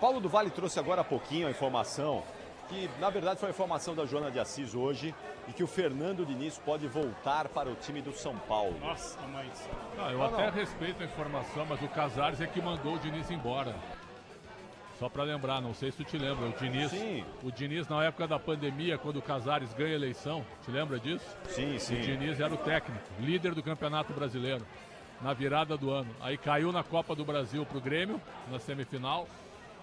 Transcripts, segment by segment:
Paulo do Vale trouxe agora há pouquinho a informação, que na verdade foi a informação da Joana de Assis hoje, e que o Fernando Diniz pode voltar para o time do São Paulo. Nossa, mãe do céu. Eu até respeito a informação, mas o Casares é que mandou o Diniz embora. Só para lembrar, não sei se tu te lembra, o Diniz na época da pandemia, quando o Casares ganha a eleição, te lembra disso? Sim, sim. O Diniz era o técnico, líder do Campeonato Brasileiro, na virada do ano. Aí caiu na Copa do Brasil pro Grêmio, na semifinal,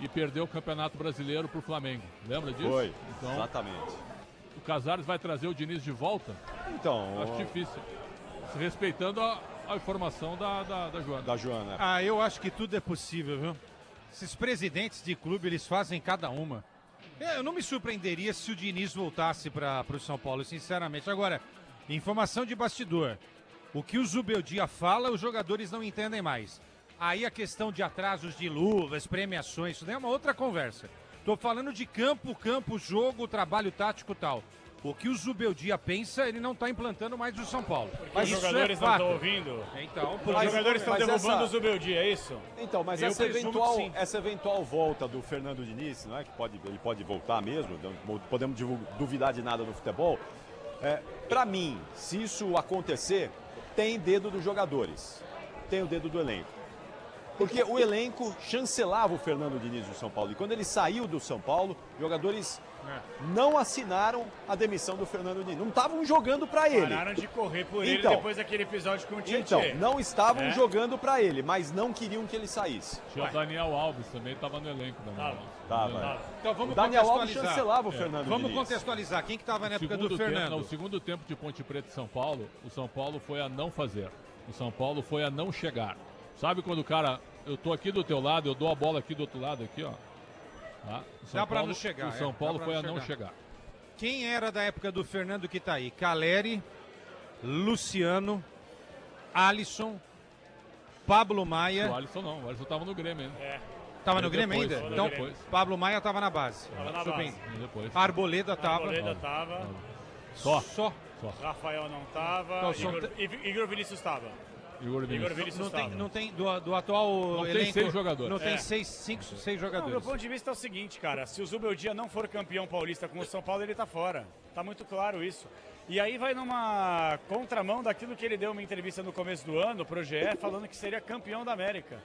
e perdeu o Campeonato Brasileiro pro Flamengo. Lembra disso? Foi, então, exatamente. O Casares vai trazer o Diniz de volta? Então... Acho difícil. Respeitando a informação da Joana. Da Joana. Eu acho que tudo é possível, viu? Esses presidentes de clube, eles fazem cada uma. Eu não me surpreenderia se o Diniz voltasse para o São Paulo, sinceramente. Agora, informação de bastidor. O que o Zubeldia fala, os jogadores não entendem mais. Aí a questão de atrasos de luvas, premiações, isso daí é uma outra conversa. Tô falando de campo, jogo, trabalho tático e tal. O que o Zubeldia pensa, ele não tá implantando mais no São Paulo. Mas os jogadores não estão ouvindo. Então, os jogadores estão derrubando o Zubeldia, é isso? Então, mas essa eventual volta do Fernando Diniz, não é que ele pode voltar mesmo, não podemos duvidar de nada no futebol. Para mim, se isso acontecer, tem dedo dos jogadores, tem o dedo do elenco. Porque o elenco chancelava o Fernando Diniz do São Paulo. E quando ele saiu do São Paulo, os jogadores não assinaram a demissão do Fernando Diniz. Não estavam jogando para ele. Pararam de correr por ele depois daquele episódio com o Tietchan. Então, não estavam jogando para ele, mas não queriam que ele saísse. Tinha o Daniel Alves também, estava no elenco. Tava. Então vamos Daniel Alves contextualizar. chancelava o Fernando Diniz. Vamos contextualizar. Quem que estava na época do Fernando? No segundo tempo de Ponte Preta e São Paulo, o São Paulo foi a não fazer. O São Paulo foi a não chegar. Sabe quando o cara... Eu tô aqui do teu lado, eu dou a bola aqui do outro lado, aqui, ó. Tá? Dá pra não chegar. O São Paulo foi a não chegar. Quem era da época do Fernando que tá aí? Caleri, Luciano, Alisson, Pablo Maia. O Alisson não, o Alisson tava no Grêmio ainda. Tava no Grêmio ainda? Então, depois. Pablo Maia tava na base. Tava na base. Depois. Arboleda tava. Só. Rafael não tava. Igor Vinícius tava. Igor Vinícius não tem do atual não elenco. Tem 6 jogadores. Não tem 6 jogadores. Não, meu ponto de vista é o seguinte, cara. Se o Zubeldia não for campeão paulista com o São Paulo, ele tá fora. Tá muito claro isso. E aí vai numa contramão daquilo que ele deu uma entrevista no começo do ano pro GE, falando que seria campeão da América.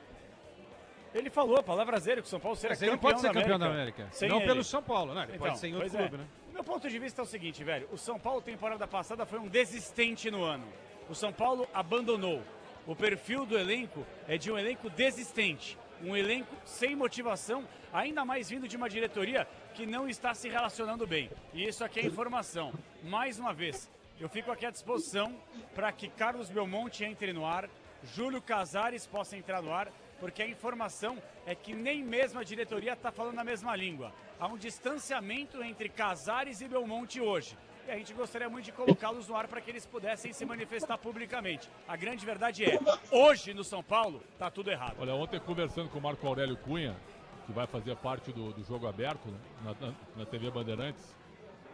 Ele falou, palavras dele, que o São Paulo seria campeão da América. Ele pode ser campeão da América. Não pelo São Paulo, né? Ele pode ser em outro clube, né? Meu ponto de vista é o seguinte, velho. O São Paulo, temporada passada, foi um desistente no ano. O São Paulo abandonou. O perfil do elenco é de um elenco desistente, um elenco sem motivação, ainda mais vindo de uma diretoria que não está se relacionando bem. E isso aqui é informação. Mais uma vez, eu fico aqui à disposição para que Carlos Belmonte entre no ar, Júlio Casares possa entrar no ar, porque a informação é que nem mesmo a diretoria está falando a mesma língua. Há um distanciamento entre Casares e Belmonte hoje. E a gente gostaria muito de colocá-los no ar para que eles pudessem se manifestar publicamente. A grande verdade é, hoje no São Paulo, tá tudo errado. Olha, ontem conversando com o Marco Aurélio Cunha, que vai fazer parte do Jogo Aberto, né, na TV Bandeirantes,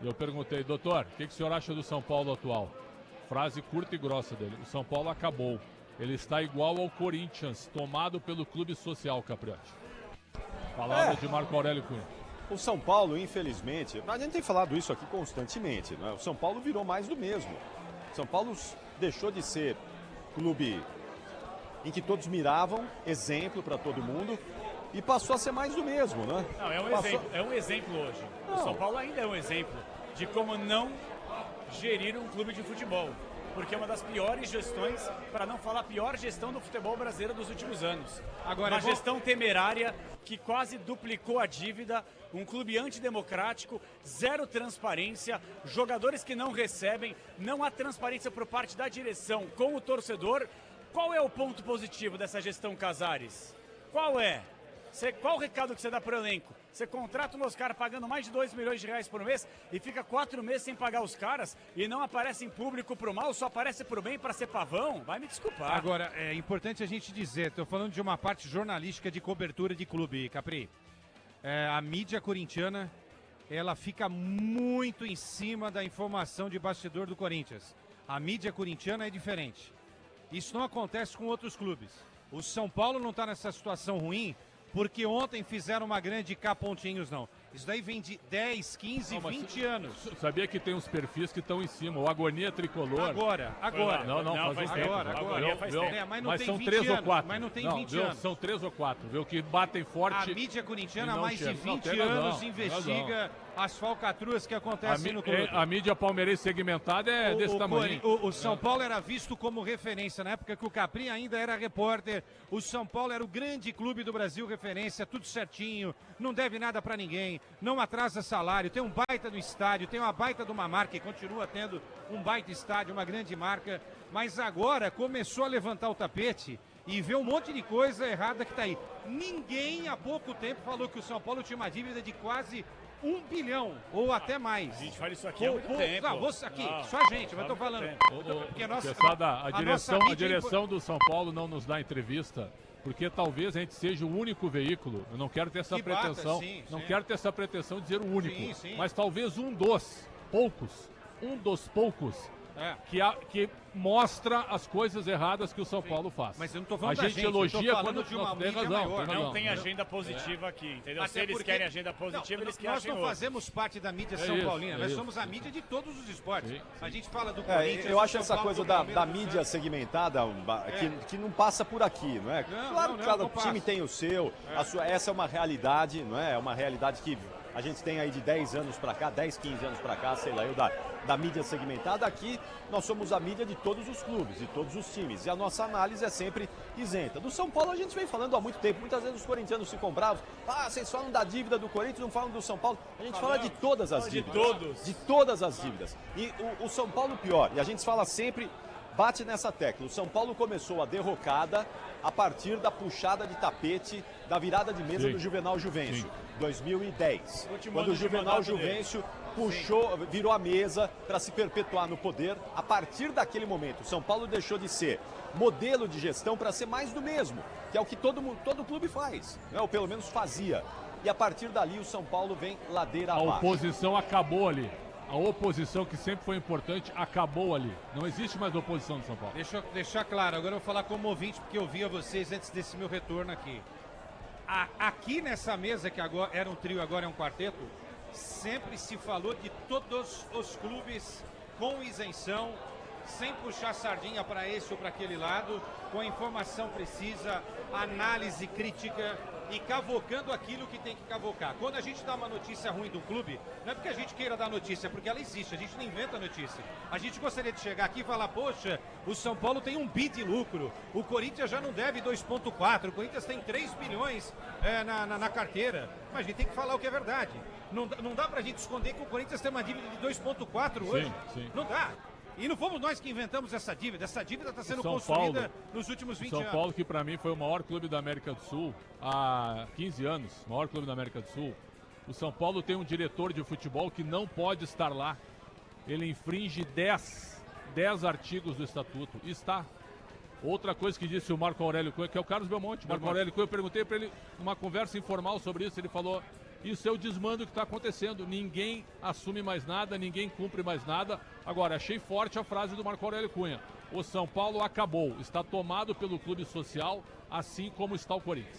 eu perguntei, doutor, o que o senhor acha do São Paulo atual? Frase curta e grossa dele, o São Paulo acabou. Ele está igual ao Corinthians, tomado pelo Clube Social, Capriotti. Palavra de Marco Aurélio Cunha. O São Paulo, infelizmente, a gente tem falado isso aqui constantemente, né? O São Paulo virou mais do mesmo. O São Paulo deixou de ser clube em que todos miravam, exemplo para todo mundo, e passou a ser mais do mesmo, né? Não, é um exemplo hoje. Não. O São Paulo ainda é um exemplo de como não gerir um clube de futebol. Porque é uma das piores gestões, para não falar a pior gestão do futebol brasileiro dos últimos anos. Agora, uma gestão temerária que quase duplicou a dívida, um clube antidemocrático, zero transparência, jogadores que não recebem, não há transparência por parte da direção com o torcedor. Qual é o ponto positivo dessa gestão Casares? Qual é? Qual o recado que você dá para o elenco? Você contrata os caras pagando mais de 2 milhões de reais por mês e fica 4 meses sem pagar os caras e não aparece em público pro mal, só aparece pro bem para ser pavão? Vai me desculpar. Agora, é importante a gente dizer, estou falando de uma parte jornalística de cobertura de clube, Capri. A mídia corintiana, ela fica muito em cima da informação de bastidor do Corinthians. A mídia corintiana é diferente. Isso não acontece com outros clubes. O São Paulo não está nessa situação ruim porque ontem fizeram uma grande K pontinhos, não. Isso daí vem de 10, 15, 20 anos. Sabia que tem uns perfis que estão em cima. O Agonia Tricolor. Agora. Não, faz tempo. Agora. Mas não tem são 20 3 ou anos. 4. Mas não tem 20 anos. São 3 ou 4. Viu, que batem forte. A mídia corintiana há não mais de chega. 20 Não, tem anos razão, investiga as falcatruas que acontecem no clube. A mídia palmeirense segmentada é desse tamanho. O São Paulo era visto como referência na época que o Capri ainda era repórter. O São Paulo era o grande clube do Brasil, referência, tudo certinho, não deve nada pra ninguém, não atrasa salário, tem um baita do estádio, tem uma baita de uma marca e continua tendo um baita estádio, uma grande marca, mas agora começou a levantar o tapete e vê um monte de coisa errada que tá aí. Ninguém há pouco tempo falou que o São Paulo tinha uma dívida de quase 1 bilhão ou até mais. A gente fala isso aqui há muito tempo. Não, você aqui, só a gente, mas eu tô falando. Porque a direção do São Paulo não nos dá entrevista, porque talvez a gente seja o único veículo. Eu não quero ter essa pretensão. Quero ter essa pretensão de dizer o único. Sim. Mas talvez um dos poucos que mostra as coisas erradas que o São Paulo faz. Mas eu não tô falando a gente elogia quando de uma tem razão. Não tem agenda positiva aqui, entendeu? Se eles querem agenda positiva, eles querem. Nós não fazemos parte da mídia São Paulina, nós somos a mídia de todos os esportes. Sim. A gente fala do Corinthians. Eu acho essa coisa da mídia segmentada que não passa por aqui, não é? Claro que cada time tem o seu, essa é uma realidade, não é? É uma realidade que a gente tem aí de 10 anos para cá, 10, 15 anos para cá, sei lá, da mídia segmentada. Aqui nós somos a mídia de todos os clubes, de todos os times, e a nossa análise é sempre isenta. Do São Paulo a gente vem falando há muito tempo, muitas vezes os corintianos ficam bravos, vocês falam da dívida do Corinthians, não falam do São Paulo. A gente fala de todas as dívidas. De todas as dívidas. E o São Paulo pior, e a gente fala sempre, bate nessa tecla, o São Paulo começou a derrocada a partir da puxada de tapete, da virada de mesa do Juvenal Juvencio, 2010. Quando o Juvenal Juvencio virou a mesa para se perpetuar no poder. A partir daquele momento, o São Paulo deixou de ser modelo de gestão para ser mais do mesmo, que é o que todo clube faz, né? Ou pelo menos fazia. E a partir dali o São Paulo vem ladeira abaixo. A oposição acabou ali. A oposição, que sempre foi importante, acabou ali. Não existe mais oposição no São Paulo. Deixa eu deixar claro, agora eu vou falar como ouvinte, porque eu via vocês antes desse meu retorno aqui. Aqui nessa mesa, que agora era um trio, agora é um quarteto, sempre se falou de todos os clubes com isenção, sem puxar sardinha para esse ou para aquele lado, com a informação precisa, análise crítica e cavocando aquilo que tem que cavocar. Quando a gente dá uma notícia ruim do clube, não é porque a gente queira dar notícia, é porque ela existe, a gente não inventa notícia. A gente gostaria de chegar aqui e falar, poxa, o São Paulo tem 1 bi de lucro, o Corinthians já não deve 2,4, o Corinthians tem 3 bilhões na carteira. Mas a gente tem que falar o que é verdade. Não dá pra gente esconder que o Corinthians tem uma dívida de 2,4 hoje. Sim. Não dá. E não fomos nós que inventamos essa dívida está sendo construída nos últimos 20 anos. São Paulo, que para mim foi o maior clube da América do Sul há 15 anos, maior clube da América do Sul. O São Paulo tem um diretor de futebol que não pode estar lá. Ele infringe 10 artigos do estatuto. E está. Outra coisa que disse o Marco Aurélio Cunha, que é o Carlos Belmonte. Marco Aurélio Cunha, eu perguntei para ele, numa conversa informal sobre isso, ele falou: isso é o desmando que está acontecendo. Ninguém assume mais nada, ninguém cumpre mais nada. Agora, achei forte a frase do Marco Aurélio Cunha. O São Paulo acabou, está tomado pelo clube social, assim como está o Corinthians.